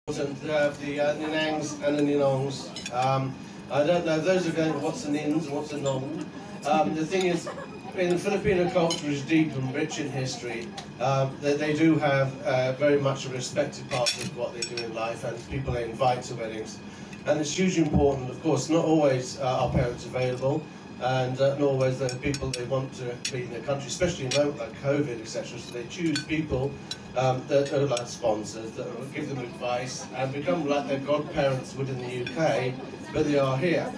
important to have the ninangs and the ninongs. I don't know, those are going, what's the nins, what's the nong? The thing is, in Filipino culture is deep and rich in history. They do have very much a respected part of what they do in life, and people they invite to weddings. And it's hugely important, of course, not always are parents available, and not always the people they want to be in their country, especially in a moment like COVID, etc. So they choose people that are like sponsors, that will give them advice, and become like their godparents would in the UK, but they are here.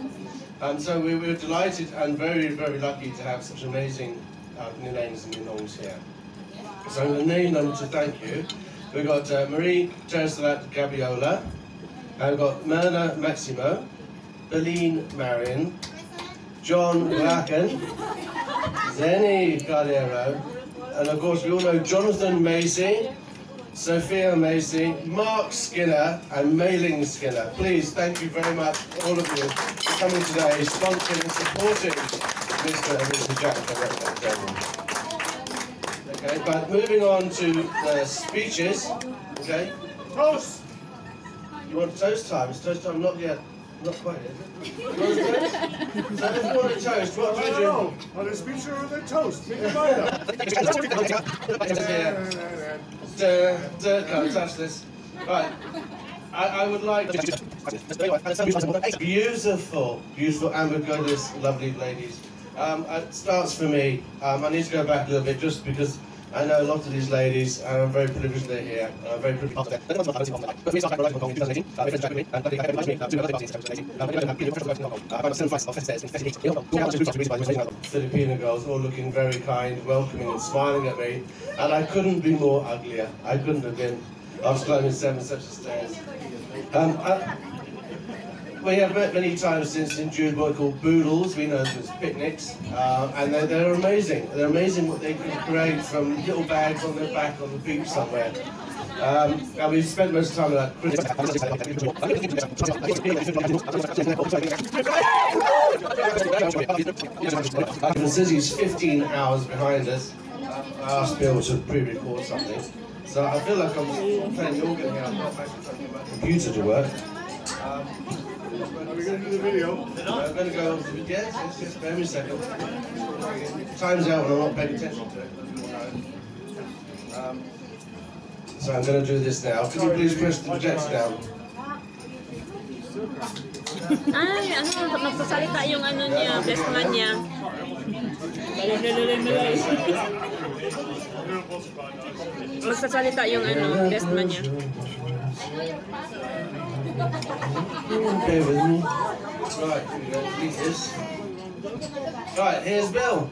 And so we were delighted and very, very lucky to have such amazing ninangs and ninongs here. So I'm going to name them to thank you. We've got Marie Teresa Gabiola, we've got Myrna Maximo, Beline Marion, John Lacken, Zenny Galero, and of course we all know Jonathan Macy, Sophia Macy, Mark Skinner and Mailing Skinner. Please, thank you very much, all of you, for coming today, sponsoring and supporting Mr. and Mrs. JackMek. Okay, but moving on to the speeches. Okay, toast! You want toast time? It's toast time, not yet. Not quite, is it? You want a toast? So if you want a toast, what do you do? On a speech or on a toast? Make your mind up. Can't touch this. Right. I would like beautiful, beautiful amber goddess, lovely ladies. It starts for me. I need to go back a little bit just because I know a lot of these ladies, and I'm very privileged they're here. And I'm very privileged they're here. Filipino girls all looking very kind, welcoming and smiling at me. And I couldn't be more uglier. I couldn't have been. I was climbing 7 sets of stairs. We have met many times since in June called Boodles, we know them as picnics, and they're amazing. They're amazing what they can create from little bags on their back on the beach somewhere. And we've spent most of the time with that. Since he's 15 hours behind us, I asked Bill to pre-record something. So I feel like I'm playing the organ here, I'm not actually trying to get my computer to work. Are we going to do the video? I'm going to go, yes, just bear me a second. Time's out when I'm not paying attention to it. So I'm going to do this now. Could you please press the projector down? Ay, ano, nagsasalita yung ano niya, best man niya. Nagsasalita yung ano, best man niya. Okay with me. Right, here we go. Read this. Right, here's Bill.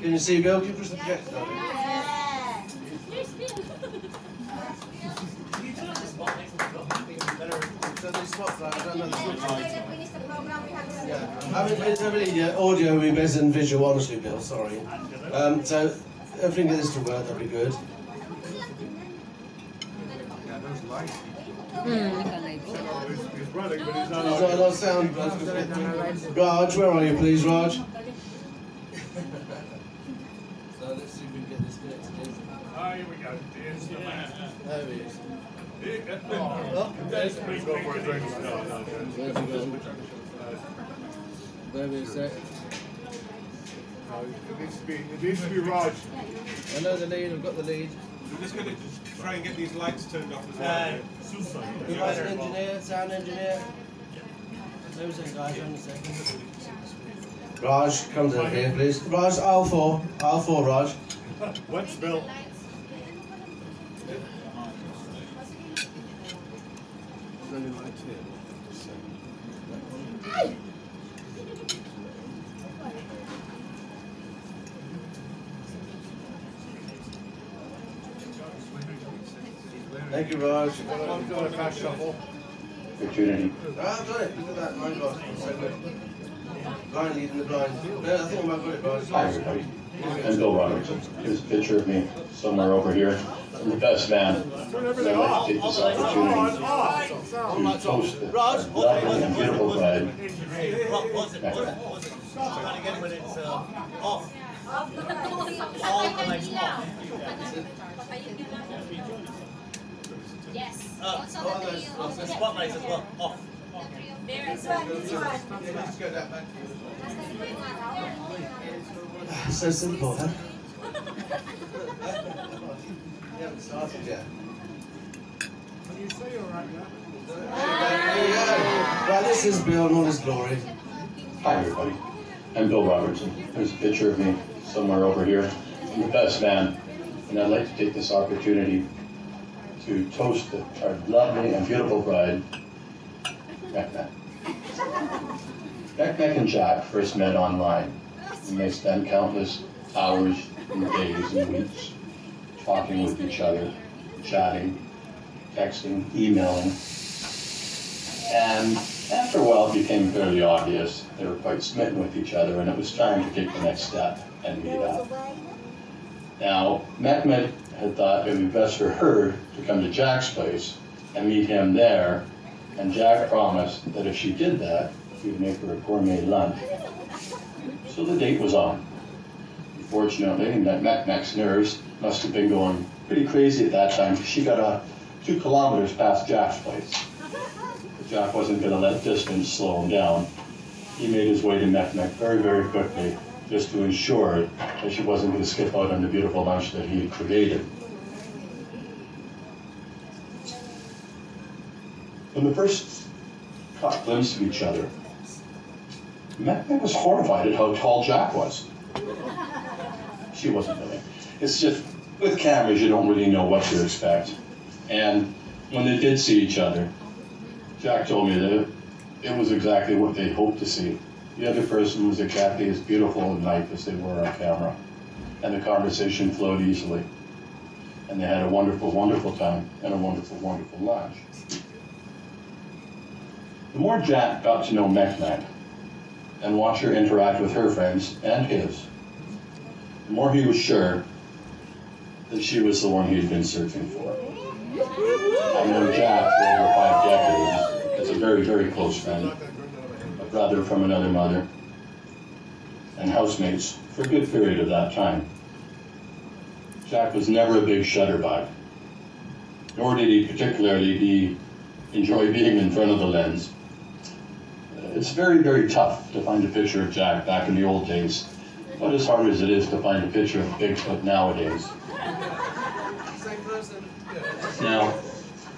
Can you see Bill? Can you push the projector down? I mean, it's really audio, we better than visual, honestly, Bill, sorry. So, everything gets to work, that'll be good. Yeah, those lights. He's running, but he's not There's not a lot of sound. Raj, where are you, please, Raj? So, let's see if we can get this connected in. Oh, here we go. There's the man. There he is. There's please go for a drink. No. Where's he going? There he is. It needs to be Raj. I know the lead, I've got the lead. We're just going to try and get these lights turned off as well. You guys an engineer, sound engineer? There was a guy, hang on a second. Raj, come down here, please. Raj, aisle 4, Raj. What's Bill? Thank you, Raj. I'm doing a fast shuffle. Opportunity. I've done it. Look at that. My God, it's so good. Blind leading the blind. No, I think I might got it, Raj. Hi, everybody. I'm Bill Roberts. Here's a picture of me somewhere over here. I'm the best man. Turn I'd everything like off. to take this opportunity to toast the lovely and beautiful bride. Trying to get when it's off. All the lights off. Yes. Oh, The spotlights as well. Off. So simple, huh? You haven't started yet. You say you're right now. There you go. Right, this is Bill in all his glory. Hi everybody, I'm Bill Robertson. There's a picture of me somewhere over here. I'm the best man, and I'd like to take this opportunity to toast our lovely and beautiful bride, JackMek. JackMek and Jack first met online, and they spent countless hours and days and weeks talking with each other, chatting, texting, emailing, and after a while it became fairly obvious they were quite smitten with each other, and it was time to take the next step and meet up. Now, JackMek had thought it would be best for her to come to Jack's place and meet him there, and Jack promised that if she did that, he would make her a gourmet lunch. So the date was on. Unfortunately, JackMek's nerves must have been going pretty crazy at that time, because she got 2 kilometers past Jack's place. But Jack wasn't going to let distance slow him down. He made his way to JackMek very, very quickly, just to ensure that she wasn't going to skip out on the beautiful lunch that he had created. When they first caught a glimpse of each other, JackMek was horrified at how tall Jack was. She wasn't really. It's just, with cameras, you don't really know what to expect. And when they did see each other, Jack told me that it was exactly what they hoped to see. The other person was exactly as beautiful in life as they were on camera. And the conversation flowed easily. And they had a wonderful, wonderful time and a wonderful, wonderful lunch. The more Jack got to know JackMek and watched her interact with her friends and his, the more he was sure that she was the one he had been searching for. I've known Jack for over 5 decades as a very, very close friend, a brother from another mother, and housemates for a good period of that time. Jack was never a big shutterbug, nor did he particularly enjoy being in front of the lens. It's very, very tough to find a picture of Jack back in the old days, but as hard as it is to find a picture of Bigfoot nowadays. Now,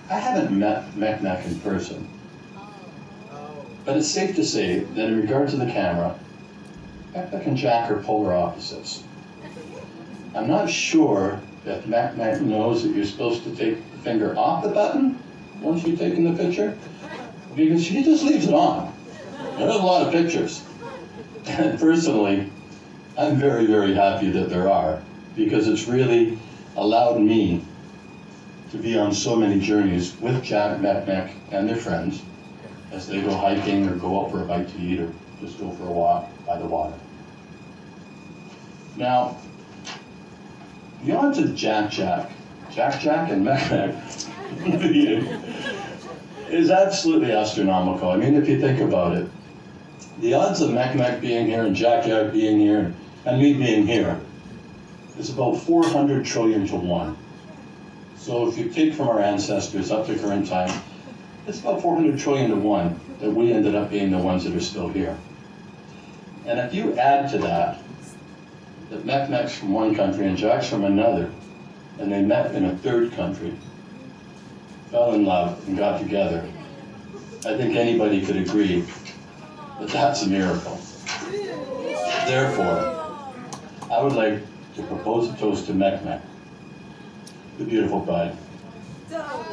I haven't met JackMek in person, but it's safe to say that in regard to the camera, JackMek and Jack are polar opposites. I'm not sure that JackMek knows that you're supposed to take the finger off the button once you've taken the picture, because he just leaves it on. There's a lot of pictures. And personally, I'm very, very happy that there are, because it's really allowed me to be on so many journeys with Jack, JackMek, and their friends as they go hiking or go out for a bite to eat or just go for a walk by the water. Now, the odds of Jack, and JackMek meeting is absolutely astronomical. I mean, if you think about it, the odds of JackMek being here and Jack being here and me being here is about 400 trillion to 1. So if you take from our ancestors up to current time, it's about 400 trillion to 1 that we ended up being the ones that are still here. And if you add to that JackMek's from one country and Jack's from another, and they met in a third country, fell in love and got together, I think anybody could agree that that's a miracle. Therefore, I would like to propose a toast to JackMek, the beautiful bride.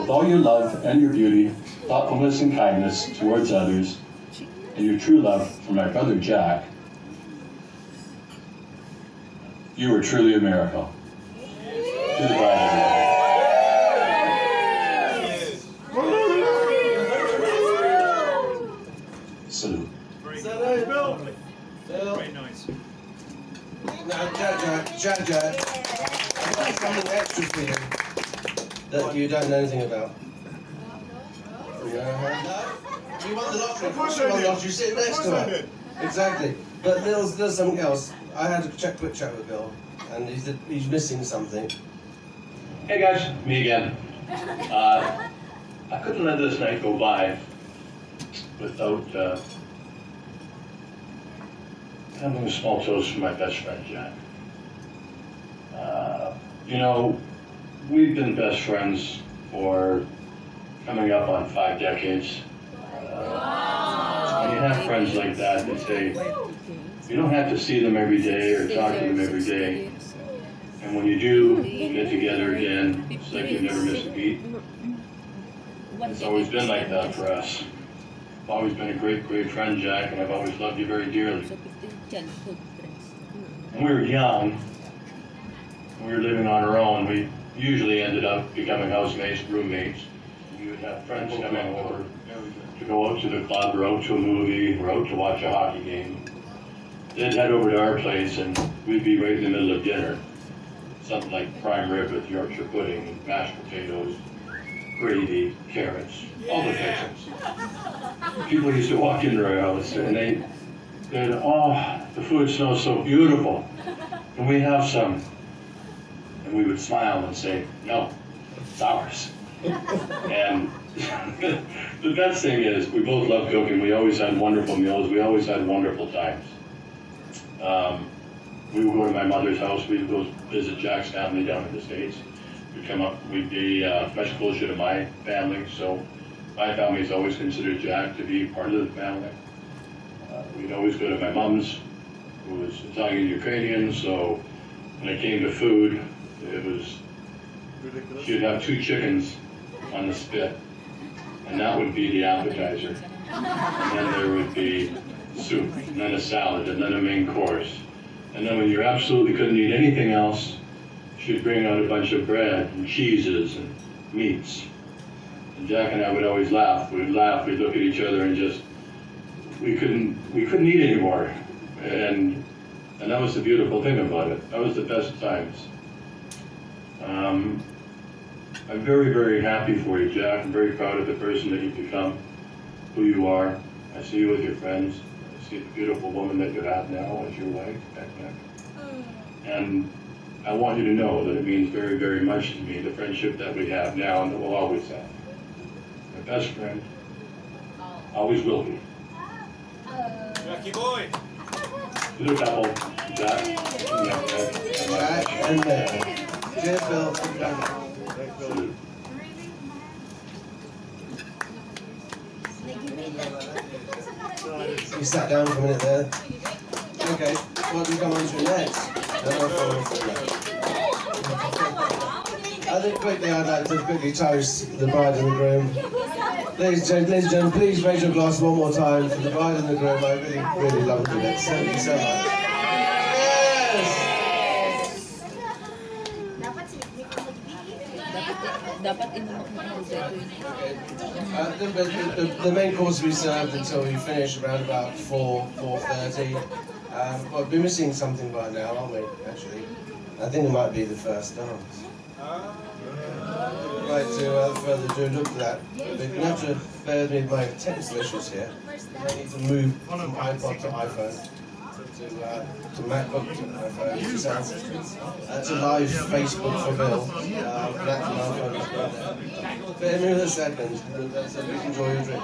With all your love and your beauty, thoughtfulness and kindness towards others, and your true love for my brother Jack, you are truly a miracle. To the bride, everybody. Salute. Salute. Bill. Bill. Very nice. Now, Chacha, I've got something extra for you that you don't know anything about. No? You won the lottery. Of course you won the lottery. Sit next to her. Exactly. But there's something else. I had a quick chat with Bill, and he said he's missing something. Hey guys, me again. I couldn't let this night go by without having a small toast for my best friend, Jack. You know, we've been best friends for coming up on 5 decades. When you have friends like that, they say, you don't have to see them every day or talk to them every day. And when you do get together again, it's like you never miss a beat. It's always been like that for us. I've always been a great, great friend, Jack, and I've always loved you very dearly. When we were young, we were living on our own, we usually ended up becoming housemates, roommates. We would have friends coming over to go out to the club or out to a movie or out to watch a hockey game. They'd head over to our place and we'd be right in the middle of dinner. Something like prime rib with Yorkshire pudding, mashed potatoes, gravy, carrots, all the fixings. People used to walk into our house and they'd, oh, the food smells so beautiful. Can we have some? And we would smile and say, no, it's ours. And the best thing is, we both love cooking. We always had wonderful meals. We always had wonderful times. We would go to my mother's house. We'd go visit Jack's family down in the States. We'd come up, we'd be much closer to my family. So my family's always considered Jack to be part of the family. We'd always go to my mom's, who was Italian-Ukrainian. So when it came to food, it was, she'd have 2 chickens on the spit, and that would be the appetizer. And then there would be soup, and then a salad, and then a main course. And then when you absolutely couldn't eat anything else, she'd bring out a bunch of bread and cheeses and meats. And Jack and I would always laugh. We'd laugh, we'd look at each other and just, we couldn't eat anymore. And that was the beautiful thing about it. That was the best times. I'm very, very happy for you, Jack. I'm very proud of the person that you've become, who you are. I see you with your friends. I see the beautiful woman that you have now as your wife, JackMek. And I want you to know that it means very, very much to me, the friendship that we have now and that we'll always have. My best friend, always will be. Jackie boy! To the couple, Jack and Jack. Cheers, Bill. Salute. You sat down for a minute there. Okay, what do we come on to next? I think quickly I'd like to quickly toast the bride and the groom. Ladies and gentlemen, please raise your glass one more time for the bride and the groom. I really, really loved it. Thank you so much. Yes! The main course we served until we finish around about 4:30. Well, we're missing something by now, aren't we, actually? I think it might be the first dance. Right, without further ado, look at that. But you have to bear with me with my technical issues here. I need to move from iPod to iPhone. To MacBook to iPhone. That's a live Facebook for Bill. That's an iPhone. Bear with me a second. So please enjoy your drink.